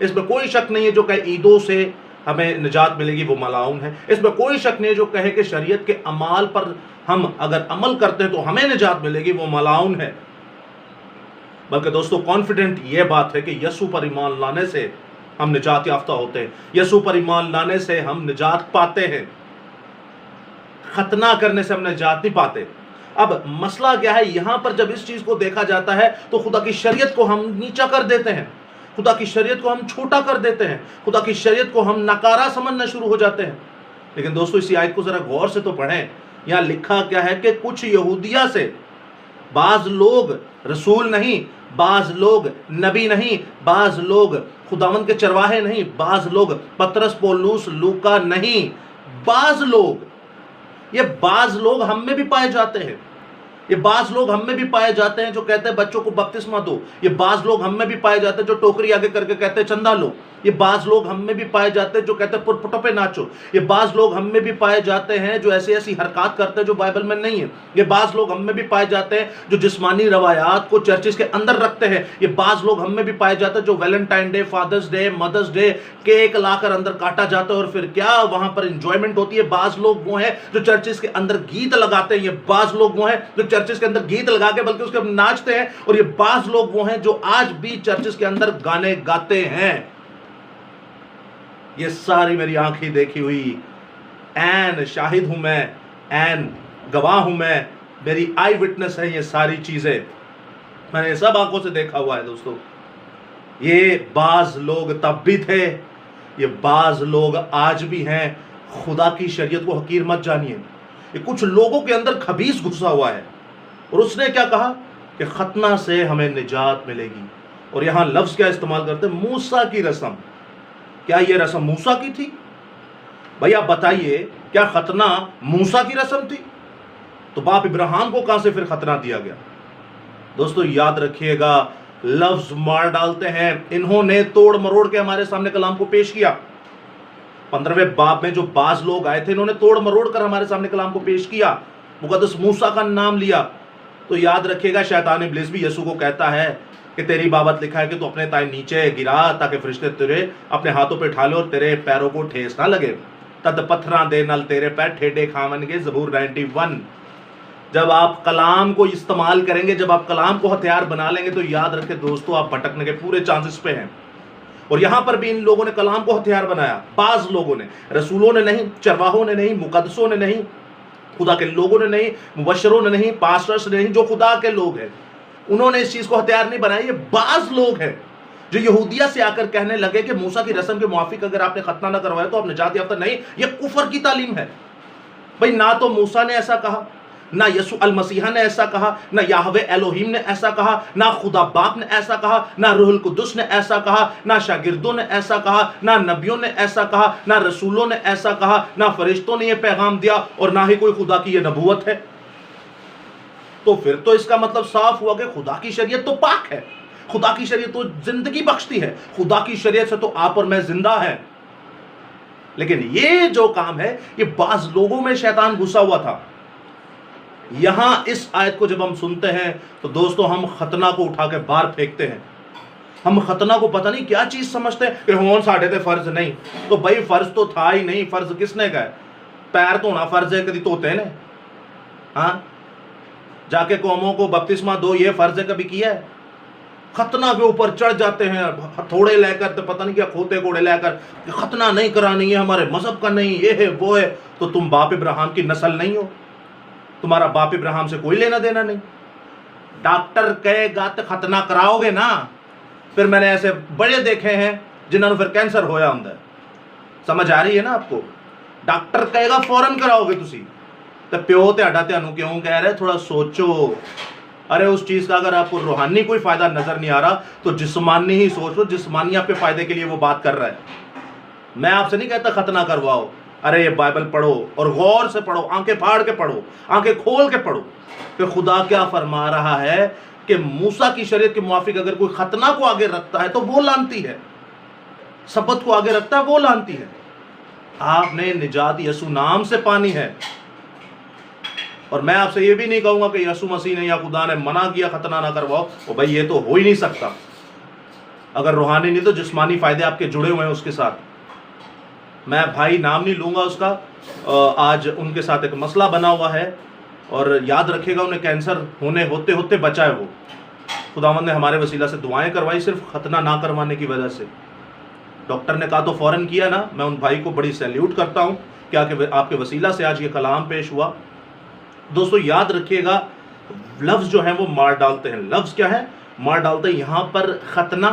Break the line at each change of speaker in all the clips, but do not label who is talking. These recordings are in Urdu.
اس میں کوئی شک نہیں ہے جو کہ عیدوں سے ہمیں نجات ملے گی وہ ملعون ہے. اس میں کوئی شک نہیں ہے جو کہے کہ شریعت کے اعمال پر ہم اگر عمل کرتے ہیں تو ہمیں نجات ملے گی وہ ملعون ہے. بلکہ دوستو کانفیڈنٹ یہ بات ہے کہ یسوع پر ایمان لانے سے ہم نجات یافتہ ہوتے ہیں. یسوع پر ایمان لانے سے ہم نجات پاتے ہیں. ختنہ کرنے سے ہم نجات نہیں پاتے. اب مسئلہ کیا ہے؟ یہاں پر جب اس چیز کو دیکھا جاتا ہے تو خدا کی شریعت کو ہم نیچا کر دیتے ہیں, خدا کی شریعت کو ہم چھوٹا کر دیتے ہیں, خدا کی شریعت کو ہم ناکارہ سمجھنا شروع ہو جاتے ہیں. لیکن دوستو اسی آیت کو ذرا غور سے تو پڑھیں. یہاں لکھا کیا ہے کہ کچھ یہودیہ سے بعض لوگ رسول نہیں, بعض لوگ نبی نہیں, بعض لوگ خداوند کے چرواہے نہیں, بعض لوگ پترس پولوس لوکا نہیں, بعض لوگ, یہ بعض لوگ ہم میں بھی پائے جاتے ہیں. یہ بعض لوگ ہم میں بھی پائے جاتے ہیں جو کہتے ہیں بچوں کو بپتسمہ دو. یہ بعض لوگ ہم میں بھی پائے جاتے ہیں جو ٹوکری آگے کر کے کہتے ہیں چندہ لو. یہ بعض لوگ ہم میں بھی پائے جاتے ہیں جو کہتے ہیں پٹوں پہ ناچو. یہ بعض لوگ ہم میں بھی پائے جاتے ہیں جو ایسی ایسی حرکات کرتے ہیں جو بائبل میں نہیں ہے. یہ بعض لوگ ہم میں بھی پائے جاتے ہیں جو جسمانی روایات کو چرچز کے اندر رکھتے ہیں. یہ بعض لوگ ہم میں بھی پائے جاتے ہیں جو Valentine Day, Father's Day, Mother's Day cake لا کر اندر کاٹا جاتا ہے اور پھر کیا وہاں پر انجوائمنٹ ہوتی ہے. بعض لوگ وہ ہیں جو چرچز کے اندر گیت لگاتے ہیں. یہ بعض لوگ وہ ہیں جو چرچز کے اندر گیت لگا کے بلکہ اس کے ناچتے ہیں. اور یہ بعض لوگ وہ ہیں جو آج بھی چرچز کے اندر گانے گاتے ہیں. یہ ساری میری آنکھیں دیکھی ہوئی این شاہد ہوں میں, این گواہ ہوں میں, میری آئی وٹنس ہے یہ ساری چیزیں. میں نے سب آنکھوں سے دیکھا ہوا ہے دوستو. یہ بعض لوگ تب بھی تھے, یہ بعض لوگ آج بھی ہیں. خدا کی شریعت کو حقیر مت جانیے. یہ کچھ لوگوں کے اندر خبیث گھسا ہوا ہے. اور اس نے کیا کہا کہ ختنہ سے ہمیں نجات ملے گی. اور یہاں لفظ کیا استعمال کرتے ہیں؟ موسیٰ کی رسم. کیا یہ رسم موسیٰ کی تھی؟ بھائی آپ بتائیے, کیا ختنہ موسیٰ کی رسم تھی؟ تو باپ ابراہیم کو کہاں سے پھر ختنہ دیا گیا؟ دوستو یاد رکھیے گا, لفظ مار ڈالتے ہیں. انہوں نے توڑ مروڑ کے ہمارے سامنے کلام کو پیش کیا. 15ویں باب میں جو بعض لوگ آئے تھے انہوں نے توڑ مروڑ کر ہمارے سامنے کلام کو پیش کیا, مقدس موسیٰ کا نام لیا. تو یاد رکھیے گا شیطان ابلیس بھی یسوع کو کہتا ہے کہ تیری بابت لکھا ہے کہ تو اپنے تائیں نیچے گرا تاکہ فرشتے تیرے اپنے ہاتھوں پہ ٹھالے اور تیرے پیروں کو ٹھیس نہ لگے. تد پتھراں دے نل تیرے پیر ٹھیڈے کھاون گے, زبور 91. جب آپ کلام کو استعمال کریں گے, جب آپ کلام کو ہتھیار بنا لیں گے تو یاد رکھے دوستو آپ بھٹکنے کے پورے چانسز پہ ہیں. اور یہاں پر بھی ان لوگوں نے کلام کو ہتھیار بنایا. بعض لوگوں نے, رسولوں نے نہیں, چرواہوں نے نہیں, مقدسوں نے نہیں, خدا کے لوگوں نے نہیں, مبشروں نے نہیں, پاسٹرز نے نہیں, جو خدا کے لوگ ہیں انہوں نے اس چیز کو ہتھیار نہیں بنایا. یہ بعض لوگ ہیں جو یہودیہ سے آ کر کہنے لگے کہ موسیٰ کی رسم کے موافق اگر آپ نے ختنہ نہ کروایا تو آپ نجات یافتہ نہیں. یہ کفر کی تعلیم ہے. بھئی نہ تو موسیٰ نے ایسا کہا, نہ یسوع المسیح نے ایسا کہا, نہ یہوہ الوہیم نے ایسا کہا, نہ خدا باپ نے ایسا کہا, نہ روح القدس نے ایسا کہا, نہ شاگردوں نے ایسا کہا, نہ نبیوں نے ایسا کہا, نہ رسولوں نے ایسا کہا, نہ فرشتوں نے یہ پیغام دیا, اور نہ ہی کوئی خدا کی یہ نبوت ہے. تو پھر تو اس کا مطلب صاف ہوا کہ خدا کی شریعت تو پاک ہے, خدا کی شریعت تو زندگی بخشتی ہے, خدا کی شریعت سے تو آپ اور میں زندہ ہیں. لیکن یہ جو کام ہے یہ بعض لوگوں میں شیطان گھسا ہوا تھا. یہاں اس آیت کو جب ہم سنتے ہیں تو دوستو ہم ختنہ کو اٹھا کے باہر پھینکتے ہیں. ہم ختنہ کو پتہ نہیں کیا چیز سمجھتے ہیں کہ ہون ساڑھے تے فرض نہیں. تو بھائی فرض تو تھا ہی نہیں. فرض کس نے کہا ہے؟ پیر دھونا فرض ہے کدی دھوتے نے؟ ہاں, جا کے قوموں کو بپتسمہ دو, یہ فرض ہے کبھی کیا ہے؟ ختنہ کے اوپر چڑھ جاتے ہیں ہتھوڑے لے کر, تو پتہ نہیں کیا کھوتے کوڑے لے کر, ختنہ نہیں کرانی ہے, ہمارے مذہب کا نہیں, یہ ہے وہ ہے. تو تم باپ ابراہیم کی نسل نہیں ہو, تمہارا باپ ابراہیم سے کوئی لینا دینا نہیں. ڈاکٹر کہے گا تو ختنہ کراؤ گے نا. پھر میں نے ایسے بڑے دیکھے ہیں جنہوں نے پھر کینسر ہویا ہوں. سمجھ آ رہی ہے نا آپ کو؟ ڈاکٹر کہے گا فوراً کراؤ گے تسی, تو پیو تہاڈا تانوں کیوں کہہ رہے, تھوڑا سوچو. ارے اس چیز کا اگر آپ کو روحانی کوئی فائدہ نظر نہیں آ رہا تو جسمانی ہی سوچ لو. جسمانی آپ کے فائدے کے لیے وہ بات کر رہا ہے. میں آپ سے نہیں کہتا ختنہ کرواؤ. ارے یہ بائبل پڑھو اور غور سے پڑھو, آنکھیں پھاڑ کے پڑھو, آنکھیں کھول کے پڑھو کہ خدا کیا فرما رہا ہے کہ موسیٰ کی شریعت کے موافق اگر کوئی ختنہ کو آگے رکھتا ہے تو وہ لعنتی ہے, سبت کو آگے رکھتا ہے وہ لعنتی ہے. آپ نے نجات یسوع نام سے پانی ہے. اور میں آپ سے یہ بھی نہیں کہوں گا کہ یسوع مسیح نے یا خدا نے منع کیا ختنہ نہ کرواؤ. بھائی یہ تو ہو ہی نہیں سکتا. اگر روحانی نہیں تو جسمانی فائدے آپ کے جڑے ہوئے ہیں اس کے ساتھ. میں بھائی نام نہیں لوں گا اس کا, آج ان کے ساتھ ایک مسئلہ بنا ہوا ہے, اور یاد رکھے گا انہیں کینسر ہوتے ہوتے بچا ہے. وہ خداوند نے ہمارے وسیلہ سے دعائیں کروائی صرف ختنہ نہ کروانے کی وجہ سے. ڈاکٹر نے کہا تو فوراً کیا نا. میں ان بھائی کو بڑی سیلیوٹ کرتا ہوں کہ آپ کے وسیلہ سے آج یہ کلام پیش ہوا. دوستو یاد رکھیے گا, لفظ جو ہیں وہ مار ڈالتے ہیں. لفظ کیا ہے؟ مار ڈالتے ہیں. یہاں پر ختنہ,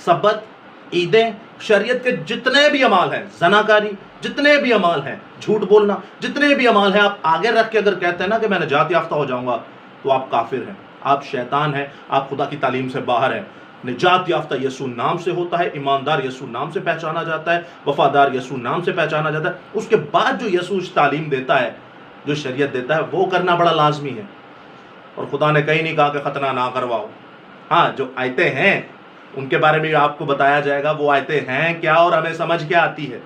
سبت, عیدیں, شریعت کے جتنے بھی اعمال ہیں, زناکاری, جتنے بھی اعمال ہیں, جھوٹ بولنا, جتنے بھی اعمال ہیں, آپ آگے رکھ کے اگر کہتے ہیں نا کہ میں نجات یافتہ ہو جاؤں گا, تو آپ کافر ہیں, آپ شیطان ہیں, آپ خدا کی تعلیم سے باہر ہیں. نجات یافتہ یسوع نام سے ہوتا ہے, ایماندار یسوع نام سے پہچانا جاتا ہے, وفادار یسوع نام سے پہچانا جاتا ہے. اس کے بعد جو یسوع تعلیم دیتا ہے, جو شریعت دیتا ہے, وہ کرنا بڑا لازمی ہے. اور خدا نے کہیں نہیں کہا کہ ختنہ نہ کرواؤ. ہاں, جو آیتیں ہیں ان کے بارے میں آپ کو بتایا جائے گا, وہ آیتیں ہیں کیا اور ہمیں سمجھ کیا آتی ہے.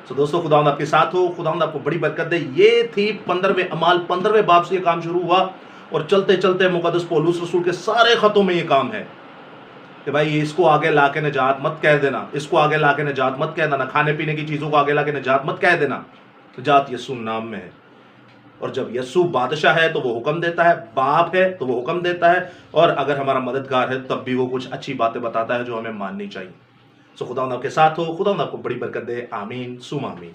تو دوستو خداوند آپ کے ساتھ ہو, خداوند آپ کو بڑی برکت دے. یہ تھی 15ویں اعمال 15ویں باب سے یہ کام شروع ہوا, اور چلتے چلتے مقدس پولس رسول کے سارے خطوں میں یہ کام ہے کہ بھائی اس کو آگے لا کے نجات مت کہہ دینا, اس کو آگے لا کے نجات مت کہہ دینا, کھانے پینے کی چیزوں کو آگے لا کے نجات مت کہہ دینا. نجات یسوع نام میں ہے. اور جب یسوع بادشاہ ہے تو وہ حکم دیتا ہے, باپ ہے تو وہ حکم دیتا ہے, اور اگر ہمارا مددگار ہے تب بھی وہ کچھ اچھی باتیں بتاتا ہے جو ہمیں ماننی چاہیے. سو خداوند آپ کے ساتھ ہو, خداوند آپ کو بڑی برکت دے. آمین سم آمین.